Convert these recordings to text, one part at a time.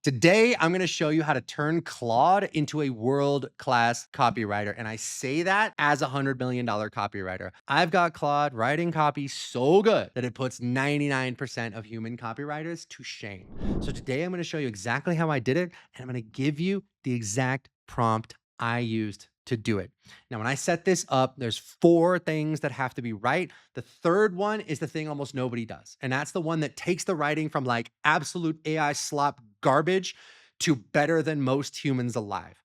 Today, I'm going to show you how to turn Claude into a world-class copywriter. And I say that as a $100 million copywriter. I've got Claude writing copy so good that it puts 99% of human copywriters to shame. So today, I'm going to show you exactly how I did it, and I'm going to give you the exact prompt I used to do it. Now, when I set this up, there's 4 things that have to be right. The third one is the thing almost nobody does. And that's the one that takes the writing from like absolute AI slop garbage to better than most humans alive.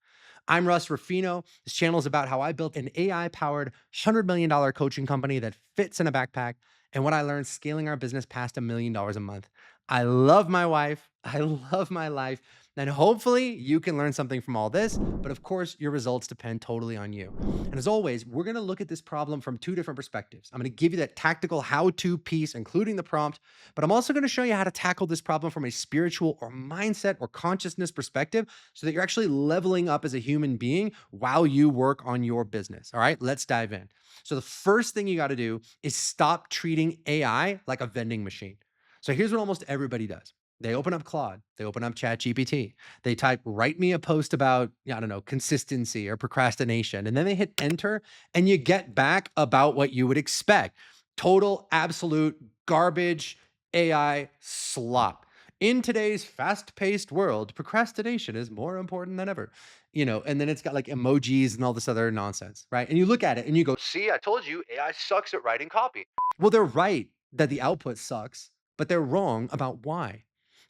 I'm Russ Ruffino. This channel is about how I built an AI powered $100 million coaching company that fits in a backpack and what I learned scaling our business past $1 million a month. I love my wife. I love my life. And hopefully you can learn something from all this. But of course, your results depend totally on you. And as always, we're going to look at this problem from 2 different perspectives. I'm going to give you that tactical how-to piece, including the prompt, but I'm also going to show you how to tackle this problem from a spiritual or mindset or consciousness perspective so that you're actually leveling up as a human being while you work on your business. All right, let's dive in. So the first thing you got to do is stop treating AI like a vending machine. So here's what almost everybody does. They open up Claude, they open up ChatGPT, they type, write me a post about, I don't know, consistency or procrastination. And then they hit enter and you get back about what you would expect. Total, absolute garbage, AI slop. In today's fast-paced world, procrastination is more important than ever. And then it's got like emojis and all this other nonsense, right? And you look at it and you go, see, I told you AI sucks at writing copy. Well, they're right that the output sucks, but they're wrong about why.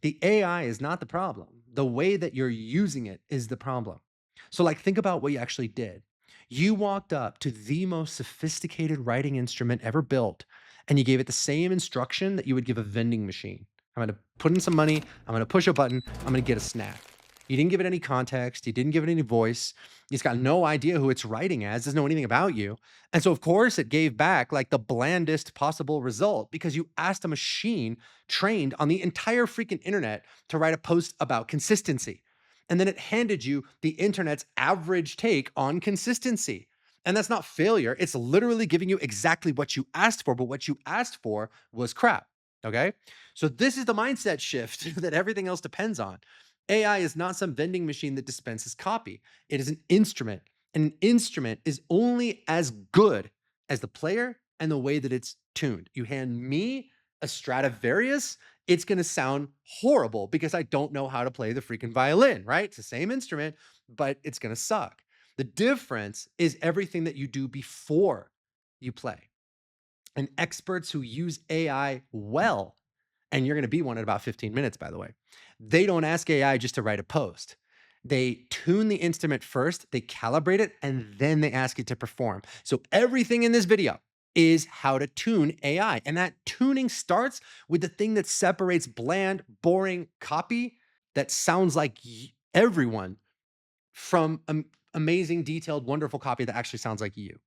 The AI is not the problem. The way that you're using it is the problem. So, like, think about what you actually did. You walked up to the most sophisticated writing instrument ever built, and you gave it the same instruction that you would give a vending machine. I'm going to put in some money. I'm going to push a button. I'm going to get a snack. You didn't give it any context. You didn't give it any voice. It's got no idea who it's writing as, doesn't know anything about you. And so, of course, it gave back like the blandest possible result because you asked a machine trained on the entire freaking internet to write a post about consistency. And then it handed you the internet's average take on consistency. And that's not failure. It's literally giving you exactly what you asked for, but what you asked for was crap. Okay. So this is the mindset shift that everything else depends on. AI is not some vending machine that dispenses copy. It is an instrument. And an instrument is only as good as the player and the way that it's tuned. You hand me a Stradivarius, it's going to sound horrible because I don't know how to play the freaking violin, right? It's the same instrument, but it's going to suck. The difference is everything that you do before you play. And experts who use AI well, and you're going to be one in about 15 minutes, by the way, they don't ask AI just to write a post. They tune the instrument first, they calibrate it, and then they ask it to perform. So everything in this video is how to tune AI. And that tuning starts with the thing that separates bland, boring copy that sounds like everyone from amazing, detailed, wonderful copy that actually sounds like you.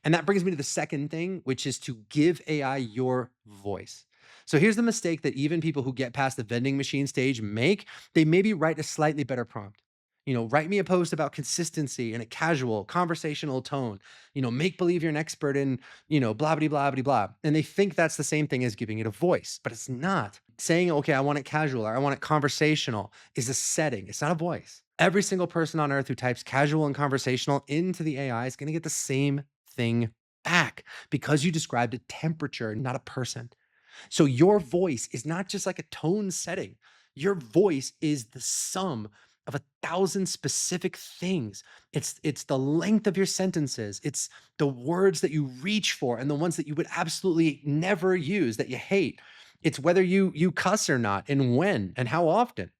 And that brings me to the second thing, which is to give AI your voice. So here's the mistake that even people who get past the vending machine stage make. They maybe write a slightly better prompt. Write me a post about consistency in a casual, conversational tone. Make believe you're an expert in, blah, blah, blah, blah, blah. And they think that's the same thing as giving it a voice, but it's not. Saying, okay, I want it casual or I want it conversational is a setting. It's not a voice. Every single person on earth who types casual and conversational into the AI is going to get the same thing back because you described a temperature, not a person. So your voice is not just like a tone setting. Your voice is the sum of 1,000 specific things. It's the length of your sentences. It's the words that you reach for and the ones that you would absolutely never use that you hate. It's whether you cuss or not and when and how often.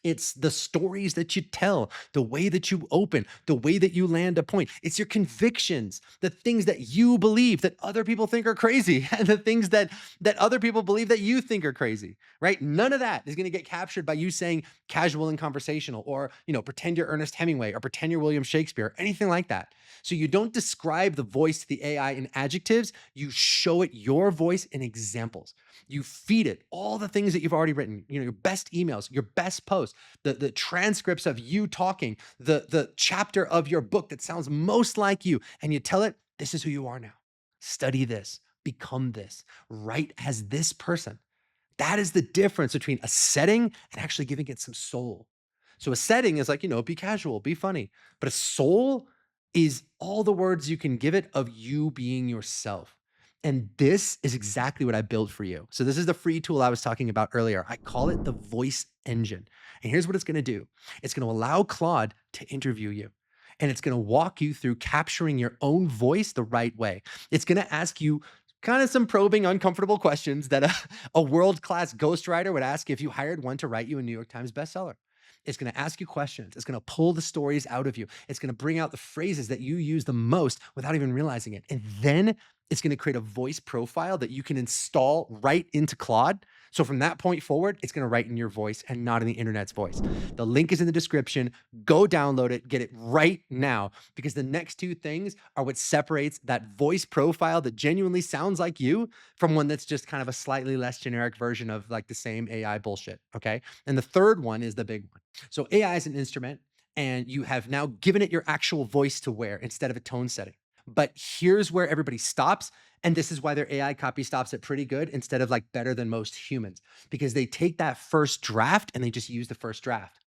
It's the stories that you tell, the way that you open, the way that you land a point. It's your convictions, the things that you believe that other people think are crazy, and the things that other people believe that you think are crazy, right? None of that is going to get captured by you saying casual and conversational, or pretend you're Ernest Hemingway, or pretend you're William Shakespeare, or anything like that. So you don't describe the voice to the AI in adjectives. You show it your voice in examples. You feed it all the things that you've already written, your best emails, your best posts, the transcripts of you talking, the chapter of your book that sounds most like you. And you tell it, this is who you are now. Study this, become this, write as this person. That is the difference between a setting and actually giving it some soul. So a setting is like, be casual, be funny. But a soul is all the words you can give it of you being yourself. And this is exactly what I built for you. So this is the free tool I was talking about earlier. I call it the voice engine. And here's what it's going to do. It's going to allow Claude to interview you. And it's going to walk you through capturing your own voice the right way. It's going to ask you kind of some probing, uncomfortable questions that a world-class ghostwriter would ask if you hired one to write you a New York Times bestseller. It's going to ask you questions. It's going to pull the stories out of you. It's going to bring out the phrases that you use the most without even realizing it. And then it's going to create a voice profile that you can install right into Claude. So from that point forward, it's going to write in your voice and not in the internet's voice. The link is in the description. Go download it, get it right now, because the next two things are what separates that voice profile that genuinely sounds like you from one that's just kind of a slightly less generic version of like the same AI bullshit, okay? And the third one is the big one. So AI is an instrument, and you have now given it your actual voice to wear instead of a tone setting. But here's where everybody stops. And this is why their AI copy stops at pretty good instead of like better than most humans, because they take that first draft and they just use the first draft.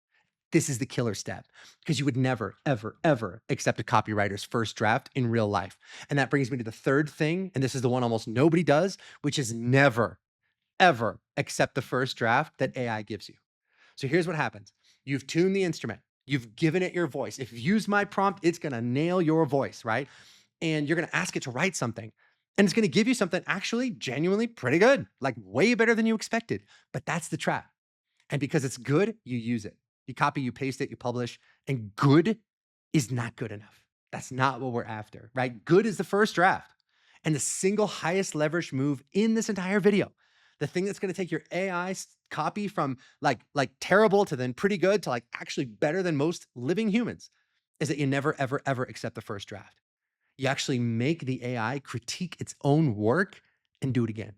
This is the killer step, because you would never, ever, ever accept a copywriter's first draft in real life. And that brings me to the third thing. And this is the one almost nobody does, which is never, ever accept the first draft that AI gives you. So here's what happens. You've tuned the instrument. You've given it your voice. If you use my prompt, it's going to nail your voice, right? And you're going to ask it to write something. And it's going to give you something actually genuinely pretty good, like way better than you expected. But that's the trap. And because it's good, you use it. You copy, you paste it, you publish. And good is not good enough. That's not what we're after, right? Good is the first draft. And the single highest leverage move in this entire video, the thing that's going to take your AI copy from like terrible to then pretty good to like actually better than most living humans, is that you never, ever, ever accept the first draft. You actually make the AI critique its own work and do it again.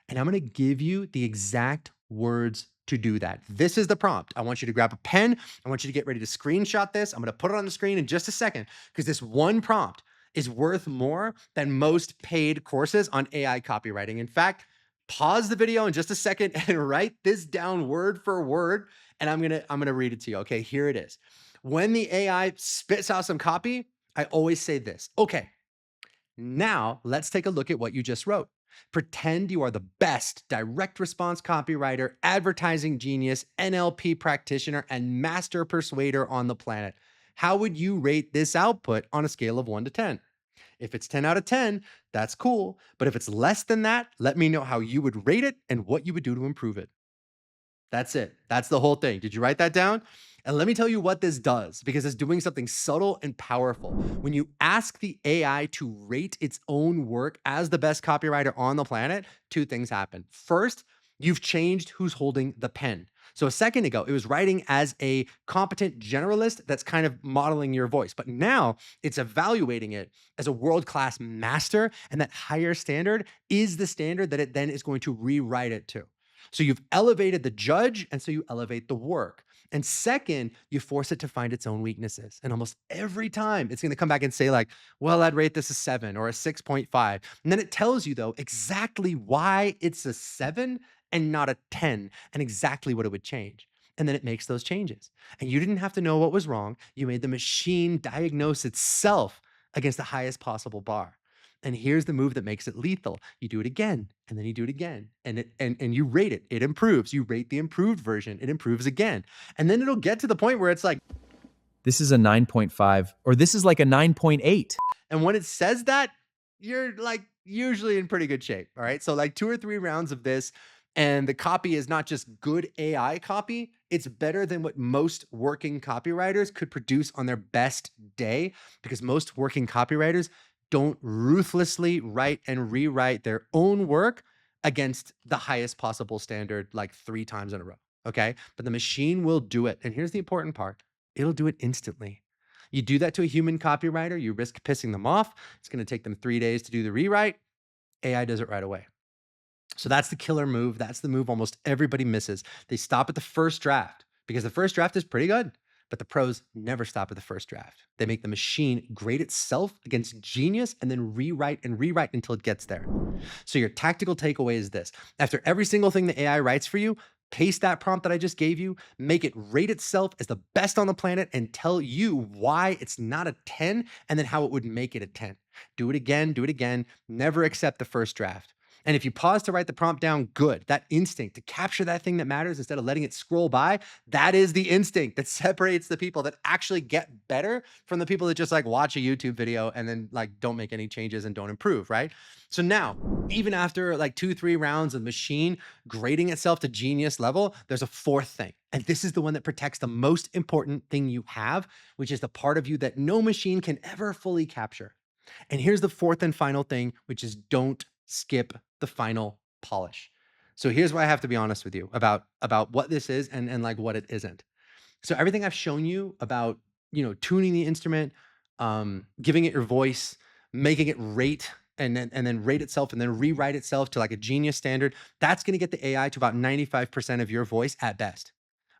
And I'm going to give you the exact words to do that. This is the prompt. I want you to grab a pen. I want you to get ready to screenshot this. I'm going to put it on the screen in just a second, because this one prompt is worth more than most paid courses on AI copywriting. In fact, pause the video in just a second and write this down word for word. And I'm going to read it to you. Okay, here it is. When the AI spits out some copy, I always say this. Okay, now let's take a look at what you just wrote. Pretend you are the best direct response copywriter, advertising genius, NLP practitioner, and master persuader on the planet. How would you rate this output on a scale of 1 to 10? If it's 10 out of 10, that's cool. But if it's less than that, let me know how you would rate it and what you would do to improve it. That's it. That's the whole thing. Did you write that down? And let me tell you what this does, because it's doing something subtle and powerful. When you ask the AI to rate its own work as the best copywriter on the planet, two things happen. First, you've changed who's holding the pen. So a second ago, it was writing as a competent generalist that's kind of modeling your voice. But now it's evaluating it as a world-class master, and that higher standard is the standard that it then is going to rewrite it to. So you've elevated the judge, and so you elevate the work. And second, you force it to find its own weaknesses. And almost every time it's going to come back and say like, well, I'd rate this a 7 or a 6.5. And then it tells you though exactly why it's a 7 and not a 10, and exactly what it would change. And then it makes those changes. And you didn't have to know what was wrong. You made the machine diagnose itself against the highest possible bar. And here's the move that makes it lethal. You do it again, and then you do it again, and you rate it. It improves. You rate the improved version. It improves again. And then it'll get to the point where it's like, this is a 9.5, or this is like a 9.8. And when it says that, you're like usually in pretty good shape. All right. So like 2 or 3 rounds of this, and the copy is not just good AI copy, it's better than what most working copywriters could produce on their best day, because most working copywriters don't ruthlessly write and rewrite their own work against the highest possible standard like 3 times in a row. Okay. But the machine will do it. And here's the important part. It'll do it instantly. You do that to a human copywriter, you risk pissing them off. It's going to take them 3 days to do the rewrite. AI does it right away. So that's the killer move. That's the move almost everybody misses. They stop at the first draft, because the first draft is pretty good. But the pros never stop at the first draft. They make the machine grade itself against genius and then rewrite and rewrite until it gets there. So your tactical takeaway is this. After every single thing the AI writes for you, paste that prompt that I just gave you, make it rate itself as the best on the planet and tell you why it's not a 10 and then how it would make it a 10. Do it again, never accept the first draft. And if you pause to write the prompt down, good. That instinct to capture that thing that matters instead of letting it scroll by, that is the instinct that separates the people that actually get better from the people that just like watch a YouTube video and then like don't make any changes and don't improve, right? So now, even after like 2-3 rounds of machine grading itself to genius level, there's a fourth thing. And this is the one that protects the most important thing you have, which is the part of you that no machine can ever fully capture. And here's the fourth and final thing, which is don't skip the final polish. So here's why I have to be honest with you about what this is and like what it isn't. So everything I've shown you about, tuning the instrument, giving it your voice, making it rate and then rate itself and then rewrite itself to like a genius standard, that's going to get the AI to about 95% of your voice at best.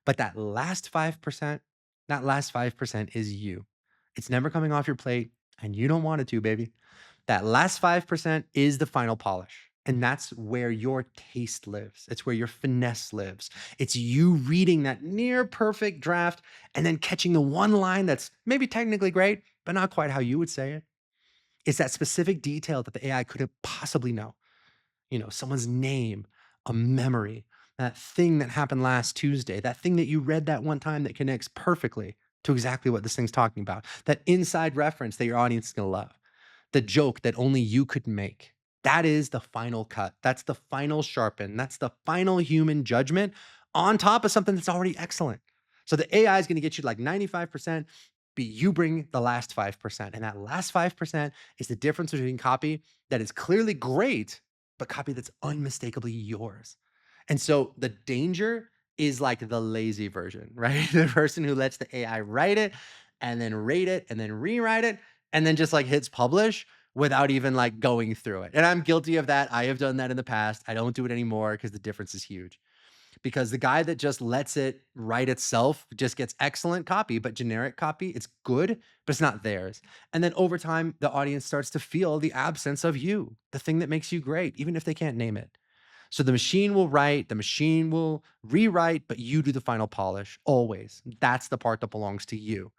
But that last 5% is you. It's never coming off your plate and you don't want it to, baby. That last 5% is the final polish. And that's where your taste lives. It's where your finesse lives. It's you reading that near perfect draft and then catching the one line that's maybe technically great, but not quite how you would say it. It's that specific detail that the AI couldn't possibly know. Someone's name, a memory, that thing that happened last Tuesday, that thing that you read that one time that connects perfectly to exactly what this thing's talking about, that inside reference that your audience is going to love, the joke that only you could make. That is the final cut. That's the final sharpen. That's the final human judgment on top of something that's already excellent. So the AI is going to get you like 95%, but you bring the last 5%. And that last 5% is the difference between copy that is clearly great, but copy that's unmistakably yours. And so the danger is like the lazy version, right? The person who lets the AI write it and then rate it and then rewrite it and then just like hits publish without even like going through it. And I'm guilty of that. I have done that in the past. I don't do it anymore because the difference is huge. Because the guy that just lets it write itself just gets excellent copy, but generic copy, it's good, but it's not theirs. And then over time, the audience starts to feel the absence of you, the thing that makes you great, even if they can't name it. So the machine will write, the machine will rewrite, but you do the final polish always. That's the part that belongs to you.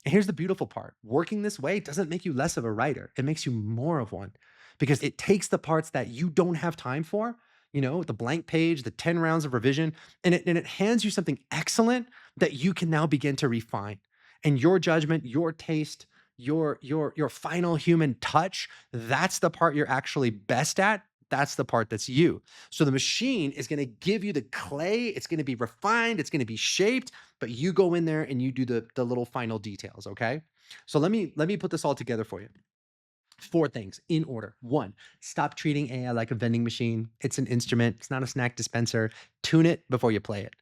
And here's the beautiful part. Working this way doesn't make you less of a writer. It makes you more of one because it takes the parts that you don't have time for, the blank page, the 10 rounds of revision, and it hands you something excellent that you can now begin to refine. And your judgment, your taste, your final human touch, that's the part you're actually best at. That's the part that's you. So the machine is going to give you the clay. It's going to be refined. It's going to be shaped, but you go in there and you do the little final details. Okay. So let me put this all together for you. 4 things in order. 1, stop treating AI like a vending machine. It's an instrument. It's not a snack dispenser. Tune it before you play it.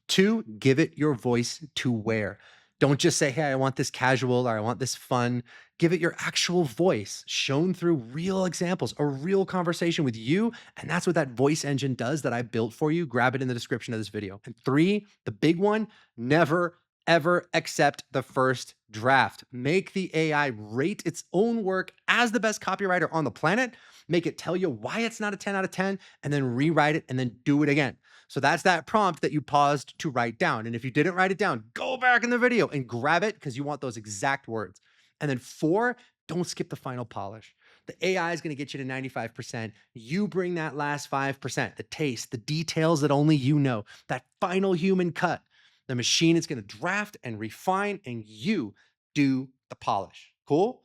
2, give it your voice to wear. Don't just say, hey, I want this casual or I want this fun. Give it your actual voice shown through real examples, a real conversation with you. And that's what that voice engine does that I built for you. Grab it in the description of this video. And 3, the big one, never, ever accept the first draft. Make the AI rate its own work as the best copywriter on the planet. Make it tell you why it's not a 10 out of 10, and then rewrite it and then do it again. So that's that prompt that you paused to write down. And if you didn't write it down, go back in the video and grab it because you want those exact words. And then 4, don't skip the final polish. The AI is going to get you to 95%. You bring that last 5%, the taste, the details that only you know, that final human cut. The machine is going to draft and refine, and you do the polish. Cool?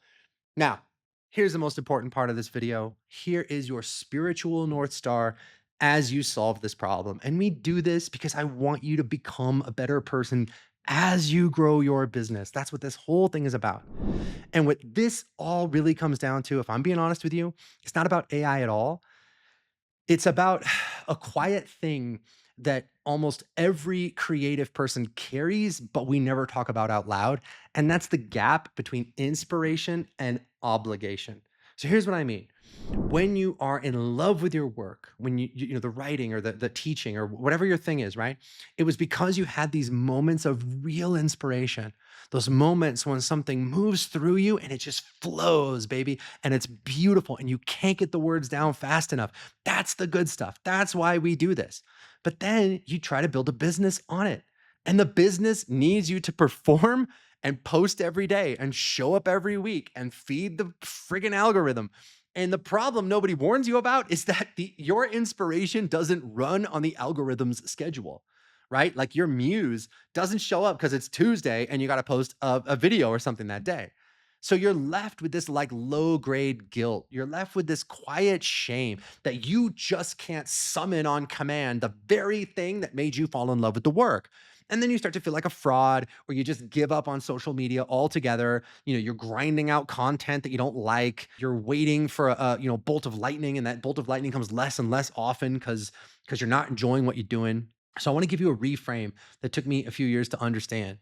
Now, here's the most important part of this video. Here is your spiritual North Star as you solve this problem. And we do this because I want you to become a better person as you grow your business. That's what this whole thing is about. And what this all really comes down to, if I'm being honest with you, it's not about AI at all. It's about a quiet thing that almost every creative person carries, but we never talk about out loud. And that's the gap between inspiration and obligation. So here's what I mean. When you are in love with your work, when you know the writing or the teaching or whatever your thing is, right? It was because you had these moments of real inspiration. Those moments when something moves through you and it just flows, baby, and it's beautiful and you can't get the words down fast enough. That's the good stuff. That's why we do this. But then you try to build a business on it. And the business needs you to perform and post every day and show up every week and feed the friggin' algorithm. And the problem nobody warns you about is that your inspiration doesn't run on the algorithm's schedule, right? Like your muse doesn't show up because it's Tuesday and you got to post a video or something that day. So you're left with this like low grade guilt. You're left with this quiet shame that you just can't summon on command the very thing that made you fall in love with the work. And then you start to feel like a fraud, or you just give up on social media altogether. You know, you're grinding out content that you don't like. You're waiting for a bolt of lightning, and that bolt of lightning comes less and less often because you're not enjoying what you're doing. So I want to give you a reframe that took me a few years to understand.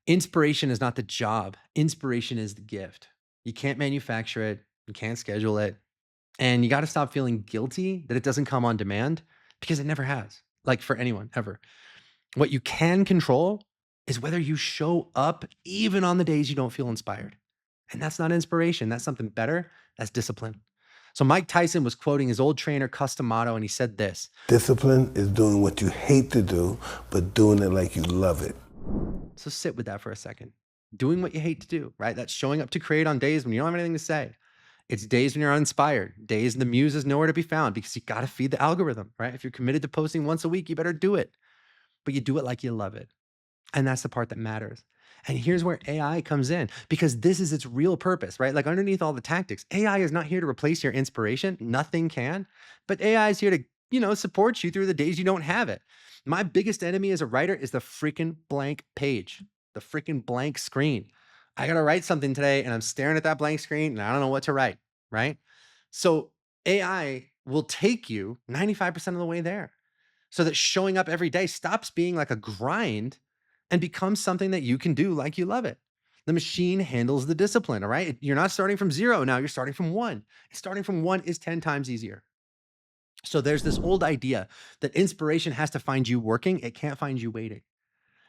Inspiration is not the job. Inspiration is the gift. You can't manufacture it. You can't schedule it. And you got to stop feeling guilty that it doesn't come on demand because it never has, like for anyone ever. What you can control is whether you show up even on the days you don't feel inspired. And that's not inspiration. That's something better. That's discipline. So Mike Tyson was quoting his old trainer, Cus D'Amato, and he said this. Discipline is doing what you hate to do, but doing it like you love it. So sit with that for a second. Doing what you hate to do, right? That's showing up to create on days when you don't have anything to say. It's days when you're uninspired, days when the muse is nowhere to be found because you got to feed the algorithm, right? If you're committed to posting once a week, you better do it. But you do it like you love it. And that's the part that matters. And here's where AI comes in because this is its real purpose, right? Like underneath all the tactics, AI is not here to replace your inspiration. Nothing can. But AI is here to, support you through the days you don't have it. My biggest enemy as a writer is the freaking blank page, the freaking blank screen. I got to write something today and I'm staring at that blank screen and I don't know what to write, right? So AI will take you 95% of the way there so that showing up every day stops being like a grind and becomes something that you can do like you love it. The machine handles the discipline, all right? You're not starting from zero now, you're starting from one. Starting from one is 10 times easier. So there's this old idea that inspiration has to find you working, it can't find you waiting.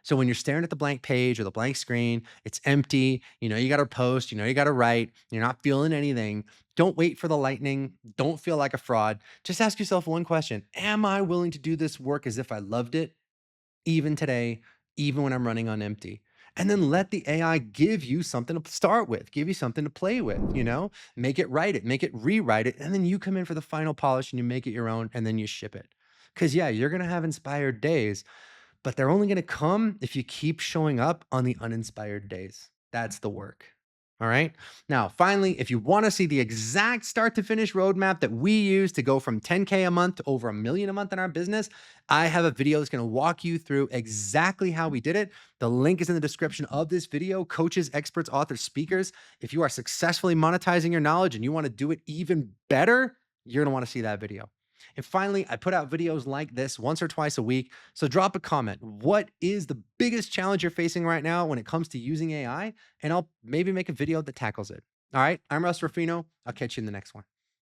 So when you're staring at the blank page or the blank screen, it's empty, you got to post, you got to write, you're not feeling anything. Don't wait for the lightning. Don't feel like a fraud. Just ask yourself one question. Am I willing to do this work as if I loved it, even today, even when I'm running on empty? And then let the AI give you something to start with, give you something to play with, make it write it, make it rewrite it. And then you come in for the final polish and you make it your own and then you ship it. Because yeah, you're going to have inspired days, but they're only going to come if you keep showing up on the uninspired days. That's the work. All right. Now, finally, if you want to see the exact start to finish roadmap that we use to go from 10K a month to over $1 million a month in our business, I have a video that's going to walk you through exactly how we did it. The link is in the description of this video. Coaches, experts, authors, speakers. If you are successfully monetizing your knowledge and you want to do it even better, you're going to want to see that video. And finally, I put out videos like this once or twice a week. So drop a comment. What is the biggest challenge you're facing right now when it comes to using AI? And I'll maybe make a video that tackles it. All right. I'm Russ Ruffino. I'll catch you in the next one.